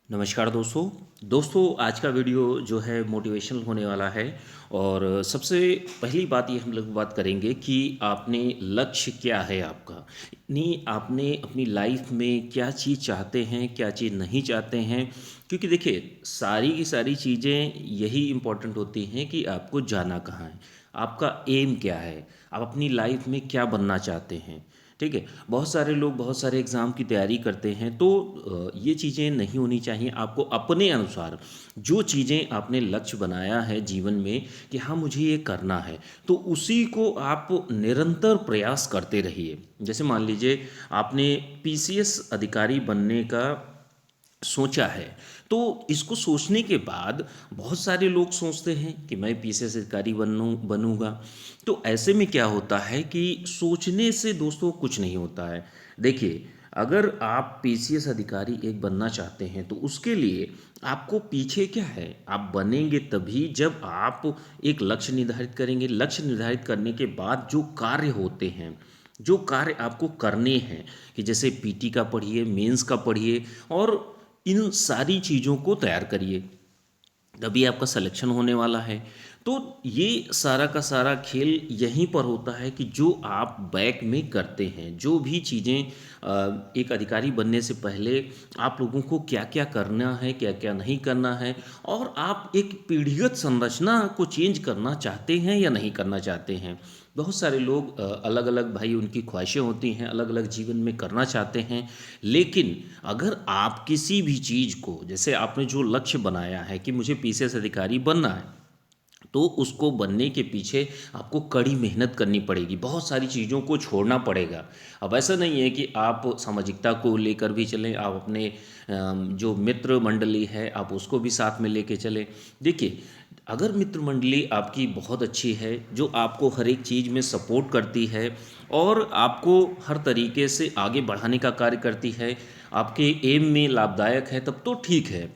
नमस्कार दोस्तों आज का वीडियो जो है मोटिवेशनल होने वाला है। और सबसे पहली बात ये हम लोग बात करेंगे कि आपने लक्ष्य क्या है आपका। नहीं, आपने अपनी लाइफ में क्या चीज़ चाहते हैं, क्या चीज़ नहीं चाहते हैं। क्योंकि देखिए, सारी की सारी चीज़ें यही इम्पोर्टेंट होती हैं कि आपको जाना कहाँ है, आपका एम क्या है, आप अपनी लाइफ में क्या बनना चाहते हैं। ठीक है, बहुत सारे लोग बहुत सारे एग्ज़ाम की तैयारी करते हैं, तो ये चीज़ें नहीं होनी चाहिए। आपको अपने अनुसार जो चीज़ें आपने लक्ष्य बनाया है जीवन में कि हाँ मुझे ये करना है, तो उसी को आप निरंतर प्रयास करते रहिए। जैसे मान लीजिए आपने पीसीएस अधिकारी बनने का सोचा है, तो इसको सोचने के बाद बहुत सारे लोग सोचते हैं कि मैं पीसीएस अधिकारी बनूंगा। तो ऐसे में क्या होता है कि सोचने से दोस्तों कुछ नहीं होता है। देखिए, अगर आप पीसीएस अधिकारी एक बनना चाहते हैं तो उसके लिए आपको पीछे क्या है, आप बनेंगे तभी जब आप एक लक्ष्य निर्धारित करेंगे। लक्ष्य निर्धारित करने के बाद जो कार्य होते हैं, जो कार्य आपको करने हैं, कि जैसे पीटी का पढ़िए, मेंस का पढ़िए, और इन सारी चीज़ों को तैयार करिए, तभी आपका सिलेक्शन होने वाला है। तो ये सारा का सारा खेल यहीं पर होता है कि जो आप बैक में करते हैं, जो भी चीज़ें एक अधिकारी बनने से पहले आप लोगों को क्या क्या करना है, क्या क्या नहीं करना है, और आप एक पीढ़ीगत संरचना को चेंज करना चाहते हैं या नहीं करना चाहते हैं। बहुत सारे लोग अलग अलग भाई उनकी ख्वाहिशें होती हैं, अलग अलग जीवन में करना चाहते हैं। लेकिन अगर आप किसी भी चीज़ को, जैसे आपने जो लक्ष्य बनाया है कि मुझे पीसीएस अधिकारी बनना है, तो उसको बनने के पीछे आपको कड़ी मेहनत करनी पड़ेगी, बहुत सारी चीज़ों को छोड़ना पड़ेगा। अब ऐसा नहीं है कि आप सामाजिकता को लेकर भी चलें, आप अपने जो मित्र मंडली है आप उसको भी साथ में लेके चलें। देखिए, अगर मित्र मंडली आपकी बहुत अच्छी है, जो आपको हर एक चीज़ में सपोर्ट करती है और आपको हर तरीके से आगे बढ़ाने का कार्य करती है, आपके एम में लाभदायक है, तब तो ठीक है।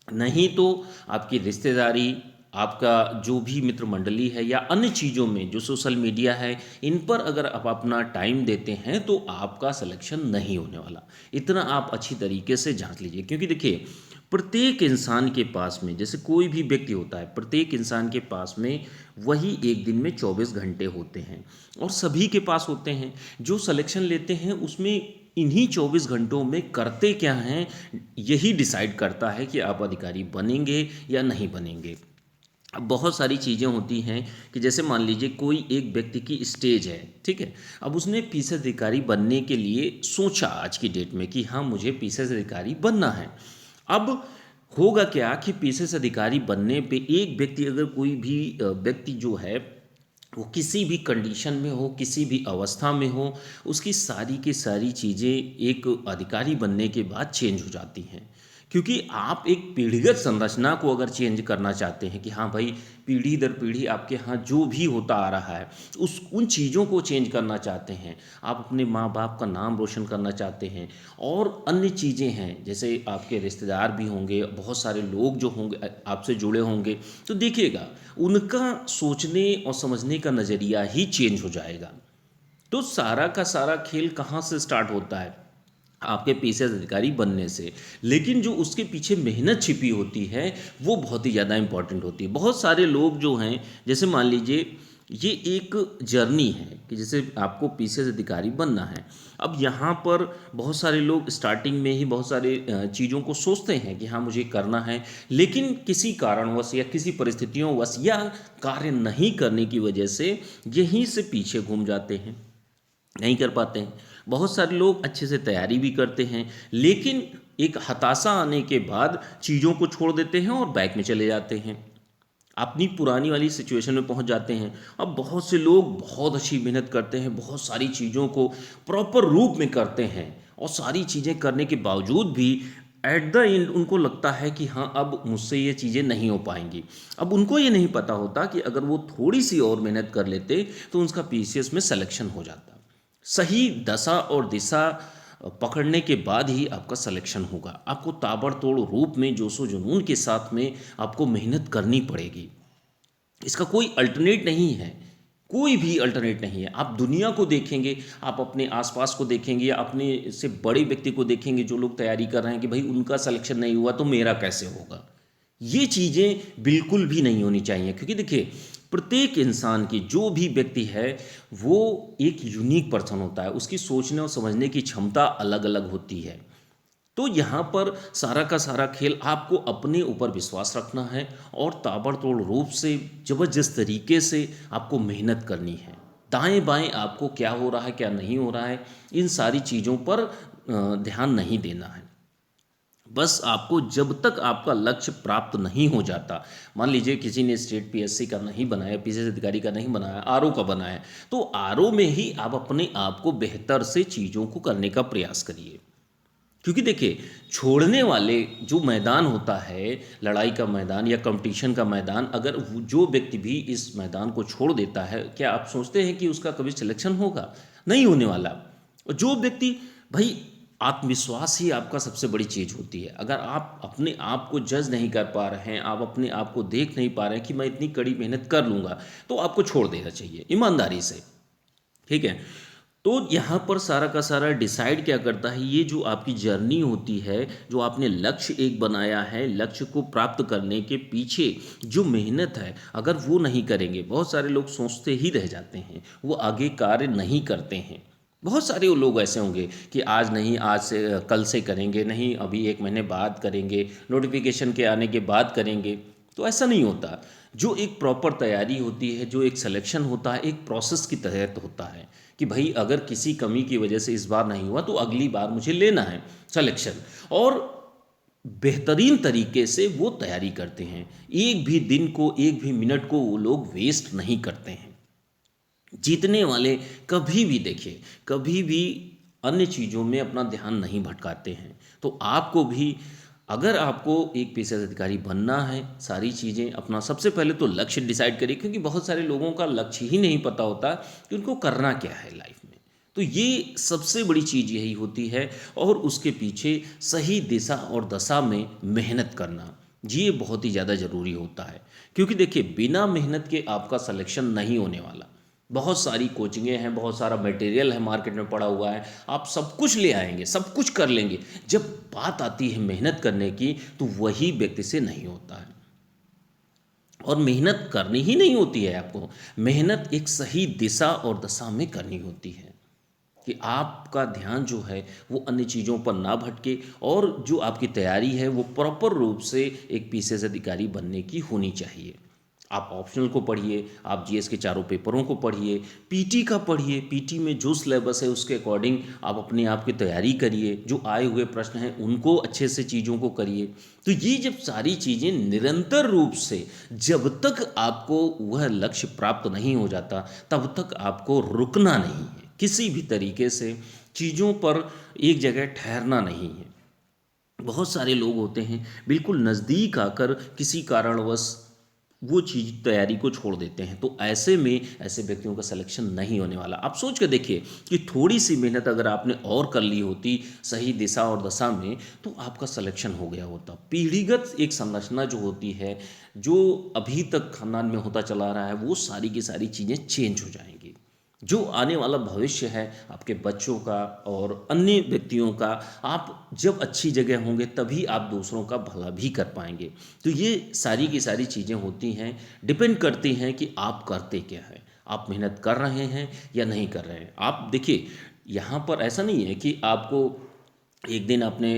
नहीं तो आपकी रिश्तेदारी, आपका जो भी मित्र मंडली है, या अन्य चीज़ों में जो सोशल मीडिया है, इन पर अगर आप अपना टाइम देते हैं तो आपका सिलेक्शन नहीं होने वाला। इतना आप अच्छी तरीके से जांच लीजिए। क्योंकि देखिए, प्रत्येक इंसान के पास में, जैसे कोई भी व्यक्ति होता है, प्रत्येक इंसान के पास में वही एक दिन में 24 घंटे होते हैं, और सभी के पास होते हैं। जो सिलेक्शन लेते हैं उसमें इन्हीं 24 घंटों में करते क्या हैं, यही डिसाइड करता है कि आप अधिकारी बनेंगे या नहीं बनेंगे। अब बहुत सारी चीज़ें होती हैं कि जैसे मान लीजिए कोई एक व्यक्ति की स्टेज है, ठीक है, अब उसने पीसीएस अधिकारी बनने के लिए सोचा आज की डेट में कि हाँ मुझे पीसीएस अधिकारी बनना है। अब होगा क्या कि पीसीएस अधिकारी बनने पे एक व्यक्ति, अगर कोई भी व्यक्ति जो है वो किसी भी कंडीशन में हो, किसी भी अवस्था में हो, उसकी सारी की सारी चीज़ें एक अधिकारी बनने के बाद चेंज हो जाती हैं। क्योंकि आप एक पीढ़ीगत संरचना को अगर चेंज करना चाहते हैं कि हाँ भाई, पीढ़ी दर पीढ़ी आपके यहाँ जो भी होता आ रहा है उस उन चीज़ों को चेंज करना चाहते हैं, आप अपने माँ बाप का नाम रोशन करना चाहते हैं, और अन्य चीज़ें हैं, जैसे आपके रिश्तेदार भी होंगे, बहुत सारे लोग जो होंगे आपसे जुड़े होंगे, तो देखिएगा उनका सोचने और समझने का नज़रिया ही चेंज हो जाएगा। तो सारा का सारा खेल कहाँ से स्टार्ट होता है, आपके पीसीएस अधिकारी बनने से। लेकिन जो उसके पीछे मेहनत छिपी होती है वो बहुत ही ज़्यादा इंपॉर्टेंट होती है। बहुत सारे लोग जो हैं, जैसे मान लीजिए ये एक जर्नी है कि जैसे आपको पीसीएस अधिकारी बनना है। अब यहाँ पर बहुत सारे लोग स्टार्टिंग में ही बहुत सारे चीज़ों को सोचते हैं कि हाँ मुझे करना है, लेकिन किसी कारणवश या किसी परिस्थितियों वश या कार्य नहीं करने की वजह से यहीं से पीछे घूम जाते हैं, नहीं कर पाते हैं। बहुत सारे लोग अच्छे से तैयारी भी करते हैं, लेकिन एक हताशा आने के बाद चीज़ों को छोड़ देते हैं और बैक में चले जाते हैं, अपनी पुरानी वाली सिचुएशन में पहुंच जाते हैं। अब बहुत से लोग बहुत अच्छी मेहनत करते हैं, बहुत सारी चीज़ों को प्रॉपर रूप में करते हैं, और सारी चीज़ें करने के बावजूद भी एट द एंड उनको लगता है कि हाँ अब मुझसे ये चीज़ें नहीं हो पाएंगी। अब उनको ये नहीं पता होता कि अगर वो थोड़ी सी और मेहनत कर लेते तो उनका पीसीएस में सिलेक्शन हो जाता। सही दशा और दिशा पकड़ने के बाद ही आपका सिलेक्शन होगा। आपको ताबड़तोड़ रूप में जोशो जुनून के साथ में आपको मेहनत करनी पड़ेगी, इसका कोई अल्टरनेट नहीं है। कोई भी अल्टरनेट नहीं है। आप दुनिया को देखेंगे, आप अपने आसपास को देखेंगे या अपने से बड़े व्यक्ति को देखेंगे जो लोग तैयारी कर रहे हैं कि भाई उनका सिलेक्शन नहीं हुआ तो मेरा कैसे होगा। ये चीज़ें बिल्कुल भी नहीं होनी चाहिए, क्योंकि देखिए प्रत्येक इंसान की, जो भी व्यक्ति है वो एक यूनिक पर्सन होता है, उसकी सोचने और समझने की क्षमता अलग अलग होती है। तो यहाँ पर सारा का सारा खेल आपको अपने ऊपर विश्वास रखना है और ताबड़तोड़ रूप से ज़बरदस्त तरीके से आपको मेहनत करनी है। दाएं बाएं आपको क्या हो रहा है क्या नहीं हो रहा है, इन सारी चीज़ों पर ध्यान नहीं देना है। बस आपको जब तक आपका लक्ष्य प्राप्त नहीं हो जाता, मान लीजिए किसी ने स्टेट पीएससी का नहीं बनाया, पीसीएस अधिकारी का नहीं बनाया, आरओ का बनाया, तो आरओ में ही आप अपने आप को बेहतर से चीज़ों को करने का प्रयास करिए। क्योंकि देखिए छोड़ने वाले जो मैदान होता है, लड़ाई का मैदान या कंपटीशन का मैदान, अगर जो व्यक्ति भी इस मैदान को छोड़ देता है, क्या आप सोचते हैं कि उसका कभी सिलेक्शन होगा? नहीं होने वाला। और जो व्यक्ति, भाई आत्मविश्वास ही आपका सबसे बड़ी चीज़ होती है। अगर आप अपने आप को जज नहीं कर पा रहे हैं, आप अपने आप को देख नहीं पा रहे हैं कि मैं इतनी कड़ी मेहनत कर लूँगा, तो आपको छोड़ देना चाहिए ईमानदारी से। ठीक है। तो यहाँ पर सारा का सारा डिसाइड क्या करता है, ये जो आपकी जर्नी होती है, जो आपने लक्ष्य एक बनाया है, लक्ष्य को प्राप्त करने के पीछे जो मेहनत है, अगर वो नहीं करेंगे, बहुत सारे लोग सोचते ही रह जाते हैं, वो आगे कार्य नहीं करते हैं। बहुत सारे वो लोग ऐसे होंगे कि आज नहीं, आज से कल से करेंगे, नहीं अभी एक महीने बाद करेंगे, नोटिफिकेशन के आने के बाद करेंगे। तो ऐसा नहीं होता। जो एक प्रॉपर तैयारी होती है, जो एक सिलेक्शन होता है, एक प्रोसेस की तहत होता है कि भाई अगर किसी कमी की वजह से इस बार नहीं हुआ तो अगली बार मुझे लेना है सिलेक्शन, और बेहतरीन तरीके से वो तैयारी करते हैं। एक भी दिन को, एक भी मिनट को वो लोग वेस्ट नहीं करते हैं। जीतने वाले कभी भी, देखिए कभी भी अन्य चीज़ों में अपना ध्यान नहीं भटकाते हैं। तो आपको भी, अगर आपको एक पेशेवर अधिकारी बनना है, सारी चीज़ें अपना सबसे पहले तो लक्ष्य डिसाइड करिए, क्योंकि बहुत सारे लोगों का लक्ष्य ही नहीं पता होता कि उनको करना क्या है लाइफ में। तो ये सबसे बड़ी चीज़ यही होती है, और उसके पीछे सही दिशा और दशा में मेहनत करना, ये बहुत ही ज़्यादा ज़रूरी होता है। क्योंकि देखिए बिना मेहनत के आपका सिलेक्शन नहीं होने वाला। बहुत सारी कोचिंगें हैं, बहुत सारा मटेरियल है मार्केट में पड़ा हुआ है, आप सब कुछ ले आएंगे, सब कुछ कर लेंगे, जब बात आती है मेहनत करने की तो वही व्यक्ति से नहीं होता है। और मेहनत करनी ही नहीं होती है आपको, मेहनत एक सही दिशा और दशा में करनी होती है कि आपका ध्यान जो है वो अन्य चीज़ों पर ना भटके, और जो आपकी तैयारी है वो प्रॉपर रूप से एक पीसीएस अधिकारी बनने की होनी चाहिए। आप ऑप्शनल को पढ़िए, आप जीएस के चारों पेपरों को पढ़िए, पीटी का पढ़िए, पीटी में जो सिलेबस है उसके अकॉर्डिंग आप अपने आप की तैयारी करिए, जो आए हुए प्रश्न हैं उनको अच्छे से चीज़ों को करिए। तो ये जब सारी चीज़ें निरंतर रूप से, जब तक आपको वह लक्ष्य प्राप्त नहीं हो जाता, तब तक आपको रुकना नहीं है, किसी भी तरीके से चीज़ों पर एक जगह ठहरना नहीं है। बहुत सारे लोग होते हैं बिल्कुल नज़दीक आकर किसी कारणवश वो चीज़ तैयारी को छोड़ देते हैं, तो ऐसे में ऐसे व्यक्तियों का सिलेक्शन नहीं होने वाला। आप सोच कर देखिए कि थोड़ी सी मेहनत अगर आपने और कर ली होती सही दिशा और दशा में, तो आपका सिलेक्शन हो गया होता। पीढ़ीगत एक संरचना जो होती है, जो अभी तक खानदान में होता चला रहा है, वो सारी की सारी चीज़ें चेंज हो जाएंगी। जो आने वाला भविष्य है आपके बच्चों का और अन्य व्यक्तियों का, आप जब अच्छी जगह होंगे तभी आप दूसरों का भला भी कर पाएंगे। तो ये सारी की सारी चीज़ें होती हैं, डिपेंड करती हैं कि आप करते क्या हैं, आप मेहनत कर रहे हैं या नहीं कर रहे हैं। आप देखिए यहाँ पर ऐसा नहीं है कि आपको एक दिन आपने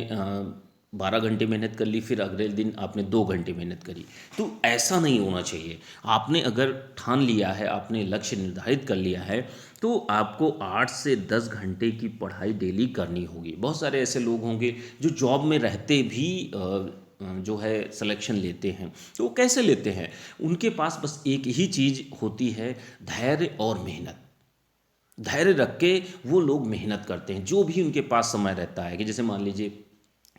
12 घंटे मेहनत कर ली, फिर अगले दिन आपने 2 घंटे मेहनत करी, तो ऐसा नहीं होना चाहिए। आपने अगर ठान लिया है, आपने लक्ष्य निर्धारित कर लिया है, तो आपको 8 से 10 घंटे की पढ़ाई डेली करनी होगी। बहुत सारे ऐसे लोग होंगे जो जॉब में रहते भी जो है सिलेक्शन लेते हैं, तो वो कैसे लेते हैं? उनके पास बस एक ही चीज़ होती है, धैर्य और मेहनत। धैर्य रख के वो लोग मेहनत करते हैं, जो भी उनके पास समय रहता है। कि जैसे मान लीजिए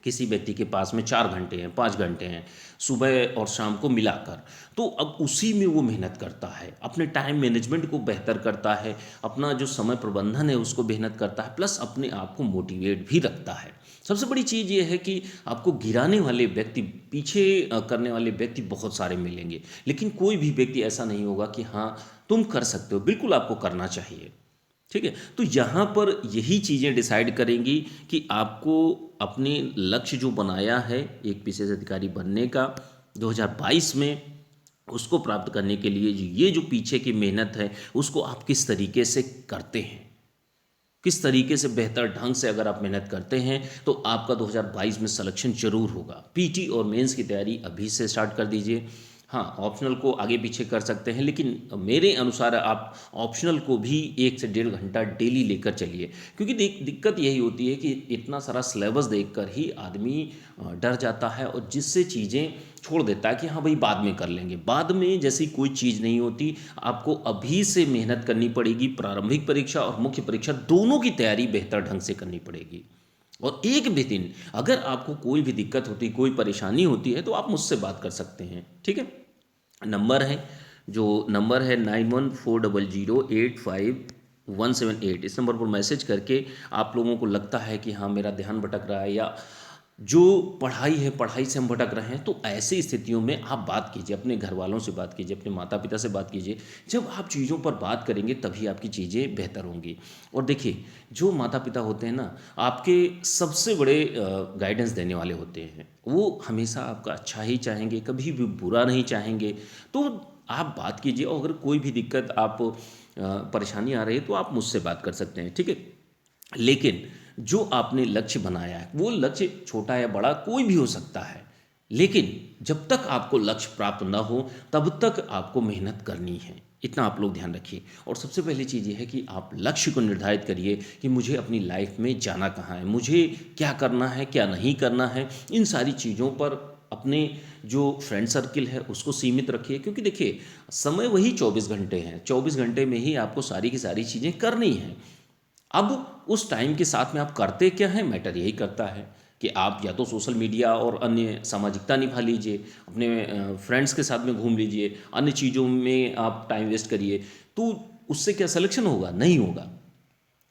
किसी व्यक्ति के पास में 4 घंटे हैं, 5 घंटे हैं सुबह और शाम को मिलाकर, तो अब उसी में वो मेहनत करता है, अपने टाइम मैनेजमेंट को बेहतर करता है, अपना जो समय प्रबंधन है उसको मेहनत करता है, प्लस अपने आप को मोटिवेट भी रखता है। सबसे बड़ी चीज़ ये है कि आपको गिराने वाले व्यक्ति, पीछे करने वाले व्यक्ति बहुत सारे मिलेंगे, लेकिन कोई भी व्यक्ति ऐसा नहीं होगा कि हाँ तुम कर सकते हो, बिल्कुल आपको करना चाहिए। ठीक है, तो यहाँ पर यही चीज़ें डिसाइड करेंगी कि आपको अपने लक्ष्य जो बनाया है एक पीसीएस अधिकारी बनने का 2022 में, उसको प्राप्त करने के लिए ये जो पीछे की मेहनत है उसको आप किस तरीके से करते हैं, किस तरीके से बेहतर ढंग से अगर आप मेहनत करते हैं तो आपका 2022 में सिलेक्शन जरूर होगा। पीटी और मेंस की तैयारी अभी से स्टार्ट कर दीजिए। हाँ, ऑप्शनल को आगे पीछे कर सकते हैं, लेकिन मेरे अनुसार आप ऑप्शनल को भी 1 से 1.5 घंटा डेली लेकर चलिए, क्योंकि दिक्कत यही होती है कि इतना सारा सिलेबस देखकर ही आदमी डर जाता है और जिससे चीज़ें छोड़ देता है कि हाँ भाई बाद में कर लेंगे। बाद में जैसी कोई चीज़ नहीं होती, आपको अभी से मेहनत करनी पड़ेगी। प्रारंभिक परीक्षा और मुख्य परीक्षा दोनों की तैयारी बेहतर ढंग से करनी पड़ेगी। और एक भी दिन अगर आपको कोई भी दिक्कत होती, कोई परेशानी होती है तो आप मुझसे बात कर सकते हैं। ठीक है, नंबर है, जो नंबर है 9140085178, इस नंबर पर मैसेज करके आप लोगों को लगता है कि हाँ मेरा ध्यान भटक रहा है या जो पढ़ाई है पढ़ाई से हम भटक रहे हैं, तो ऐसी स्थितियों में आप बात कीजिए, अपने घर वालों से बात कीजिए, अपने माता पिता से बात कीजिए। जब आप चीज़ों पर बात करेंगे तभी आपकी चीज़ें बेहतर होंगी। और देखिए, जो माता पिता होते हैं ना, आपके सबसे बड़े गाइडेंस देने वाले होते हैं। वो हमेशा आपका अच्छा ही चाहेंगे, कभी भी बुरा नहीं चाहेंगे। तो आप बात कीजिए और अगर कोई भी दिक्कत आप परेशानी आ रही है तो आप मुझसे बात कर सकते हैं। ठीक है, लेकिन जो आपने लक्ष्य बनाया है वो लक्ष्य छोटा या बड़ा कोई भी हो सकता है, लेकिन जब तक आपको लक्ष्य प्राप्त ना हो तब तक आपको मेहनत करनी है, इतना आप लोग ध्यान रखिए। और सबसे पहली चीज़ ये है कि आप लक्ष्य को निर्धारित करिए कि मुझे अपनी लाइफ में जाना कहाँ है, मुझे क्या करना है क्या नहीं करना है। इन सारी चीज़ों पर अपने जो फ्रेंड सर्किल है उसको सीमित रखिए, क्योंकि देखिए समय वही 24 घंटे हैं, 24 घंटे में ही आपको सारी की सारी चीज़ें करनी हैं। अब उस टाइम के साथ में आप करते क्या हैं, मैटर यही करता है कि आप या तो सोशल मीडिया और अन्य सामाजिकता निभा लीजिए, अपने फ्रेंड्स के साथ में घूम लीजिए, अन्य चीज़ों में आप टाइम वेस्ट करिए, तो उससे क्या सिलेक्शन होगा? नहीं होगा।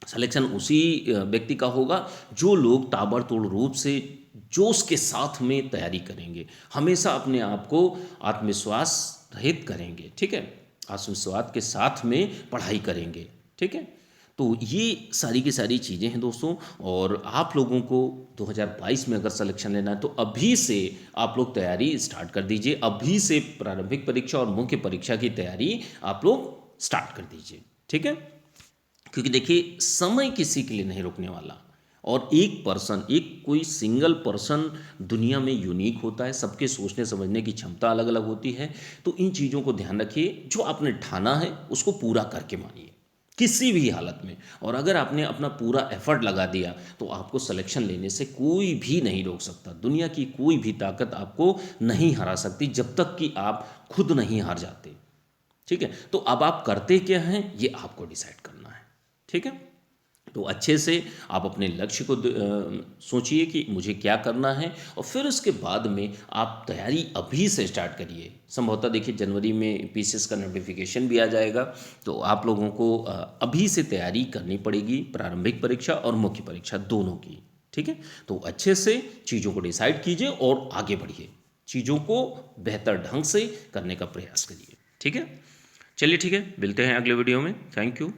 सिलेक्शन उसी व्यक्ति का होगा जो लोग ताबड़तोड़ रूप से जोश के साथ में तैयारी करेंगे, हमेशा अपने आप को आत्मविश्वास रहित करेंगे। ठीक है, आत्मविश्वास के साथ में पढ़ाई करेंगे। ठीक है, तो ये सारी की सारी चीज़ें हैं दोस्तों। और आप लोगों को 2022 में अगर सिलेक्शन लेना है तो अभी से आप लोग तैयारी स्टार्ट कर दीजिए, अभी से प्रारंभिक परीक्षा और मुख्य परीक्षा की तैयारी आप लोग स्टार्ट कर दीजिए। ठीक है, क्योंकि देखिए समय किसी के लिए नहीं रुकने वाला, और एक पर्सन, एक कोई सिंगल पर्सन दुनिया में यूनिक होता है, सबके सोचने समझने की क्षमता अलग अलग होती है। तो इन चीज़ों को ध्यान रखिए, जो आपने ठाना है उसको पूरा करके मानिए किसी भी हालत में। और अगर आपने अपना पूरा एफर्ट लगा दिया तो आपको सिलेक्शन लेने से कोई भी नहीं रोक सकता, दुनिया की कोई भी ताकत आपको नहीं हरा सकती जब तक कि आप खुद नहीं हार जाते। ठीक है, तो अब आप करते क्या हैं ये आपको डिसाइड करना है। ठीक है, तो अच्छे से आप अपने लक्ष्य को सोचिए कि मुझे क्या करना है, और फिर उसके बाद में आप तैयारी अभी से स्टार्ट करिए। संभवतः देखिए जनवरी में पीसीएस का नोटिफिकेशन भी आ जाएगा, तो आप लोगों को अभी से तैयारी करनी पड़ेगी, प्रारंभिक परीक्षा और मुख्य परीक्षा दोनों की। ठीक है, तो अच्छे से चीज़ों को डिसाइड कीजिए और आगे बढ़िए, चीज़ों को बेहतर ढंग से करने का प्रयास करिए। ठीक है, चलिए ठीक है, मिलते हैं अगले वीडियो में। Thank you.